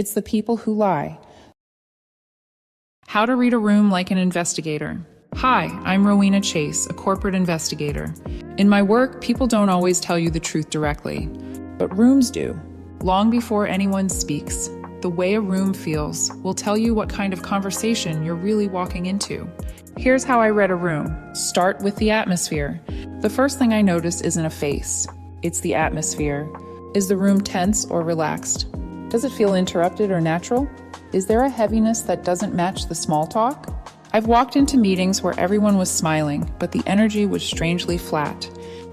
It's the people who lie. How to read a room like an investigator. Hi, I'm Rowena Chase, a corporate investigator. In my work, people don't always tell you the truth directly, but rooms do. Long before anyone speaks, the way a room feels will tell you what kind of conversation you're really walking into. Here's how I read a room. Start with the atmosphere. The first thing I notice isn't a face. It's the atmosphere. Is the room tense or relaxed? Does it feel interrupted or natural? Is there a heaviness that doesn't match the small talk? I've walked into meetings where everyone was smiling, but the energy was strangely flat.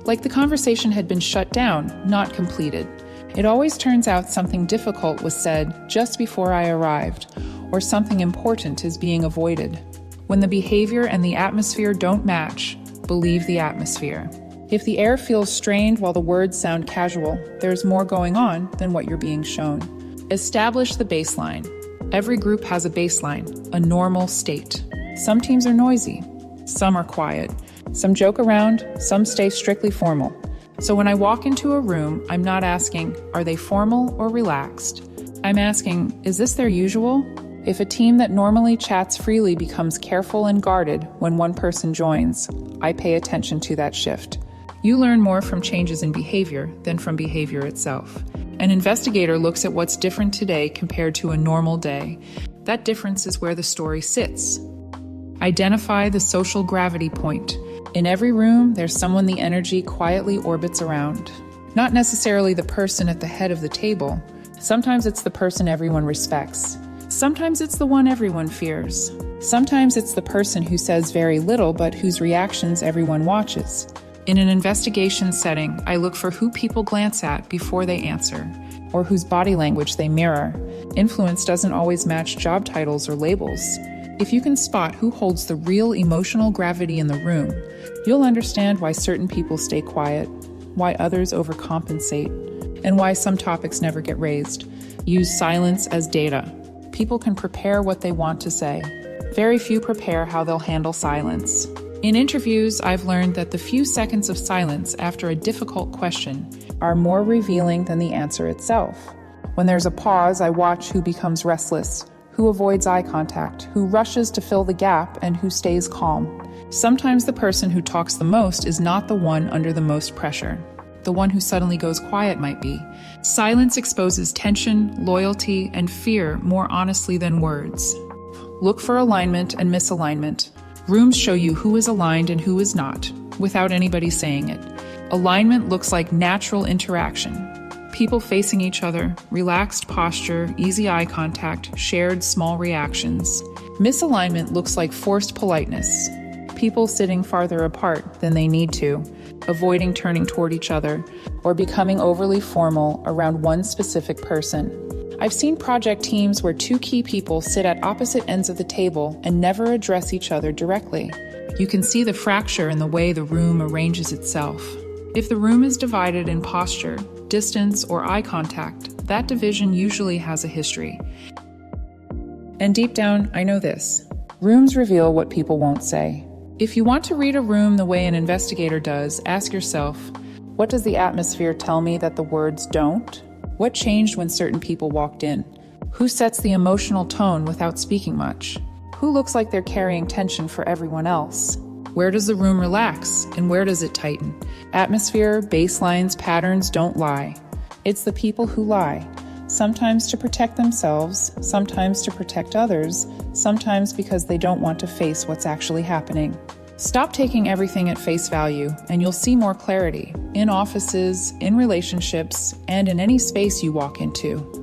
Like the conversation had been shut down, not completed. It always turns out something difficult was said just before I arrived, or something important is being avoided. When the behavior and the atmosphere don't match, believe the atmosphere. If the air feels strained while the words sound casual, there's more going on than what you're being shown. Establish the baseline. Every group has a baseline, a normal state. Some teams are noisy, some are quiet, some joke around, some stay strictly formal. So when I walk into a room, I'm not asking, are they formal or relaxed? I'm asking, is this their usual? If a team that normally chats freely becomes careful and guarded when one person joins, I pay attention to that shift. You learn more from changes in behavior than from behavior itself. An investigator looks at what's different today compared to a normal day. That difference is where the story sits. Identify the social gravity point. In every room, there's someone the energy quietly orbits around. Not necessarily the person at the head of the table. Sometimes it's the person everyone respects. Sometimes it's the one everyone fears. Sometimes it's the person who says very little but whose reactions everyone watches. In an investigation setting, I look for who people glance at before they answer, or whose body language they mirror. Influence doesn't always match job titles or labels. If you can spot who holds the real emotional gravity in the room, you'll understand why certain people stay quiet, why others overcompensate, and why some topics never get raised. Use silence as data. People can prepare what they want to say. Very few prepare how they'll handle silence. In interviews, I've learned that the few seconds of silence after a difficult question are more revealing than the answer itself. When there's a pause, I watch who becomes restless, who avoids eye contact, who rushes to fill the gap, and who stays calm. Sometimes the person who talks the most is not the one under the most pressure. The one who suddenly goes quiet might be. Silence exposes tension, loyalty, and fear more honestly than words. Look for alignment and misalignment. Rooms show you who is aligned and who is not, without anybody saying it. Alignment looks like natural interaction. People facing each other, relaxed posture, easy eye contact, shared small reactions. Misalignment looks like forced politeness. People sitting farther apart than they need to, avoiding turning toward each other, or becoming overly formal around one specific person. I've seen project teams where two key people sit at opposite ends of the table and never address each other directly. You can see the fracture in the way the room arranges itself. If the room is divided in posture, distance, or eye contact, that division usually has a history. And deep down, I know this. Rooms reveal what people won't say. If you want to read a room the way an investigator does, ask yourself, what does the atmosphere tell me that the words don't? What changed when certain people walked in? Who sets the emotional tone without speaking much? Who looks like they're carrying tension for everyone else? Where does the room relax and where does it tighten? Atmosphere, baselines, patterns don't lie. It's the people who lie. Sometimes to protect themselves, sometimes to protect others, sometimes because they don't want to face what's actually happening. Stop taking everything at face value, and you'll see more clarity in offices, in relationships, and in any space you walk into.